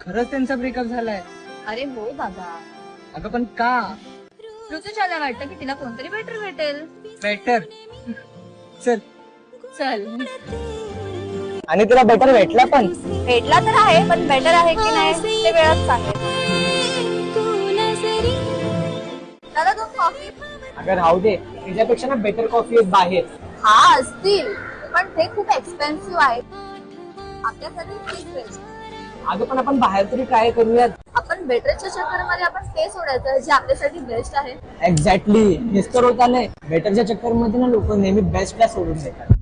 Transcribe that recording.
खरंच त्यांचा ब्रेकअप झालाय? अरे हो दादा, अगं पण का? ऋतुजाला वाटतं की तिला कोणतरी बेटर भेटेल. बेटर? चल. चल. आणि तुला बेटर भेटला पण? भेटला तर आहे, पण बेटर आहे की नाही ते वेळच सांगेल. दादा दोन कॉफी. अगं राहू दे, त्याच्यापेक्षा ना बेटर कॉफी आहे बाहेर. हा असतील, पण ते खूप एक्सपेन्सिव्ह आहे. आपल्यासाठी ठीक बेस्ट. अगं पण आपण बाहेर तरी ट्राय करूयात. आपण बेटरच्या चक्करमध्ये आपण ते सोडायचं जे आपल्यासाठी बेस्ट आहे. एक्झॅक्टली, हेच तर होत आलंय. बेटरच्या चक्कर मध्ये ना लोक नेहमी बेस्टला सोडून देतात.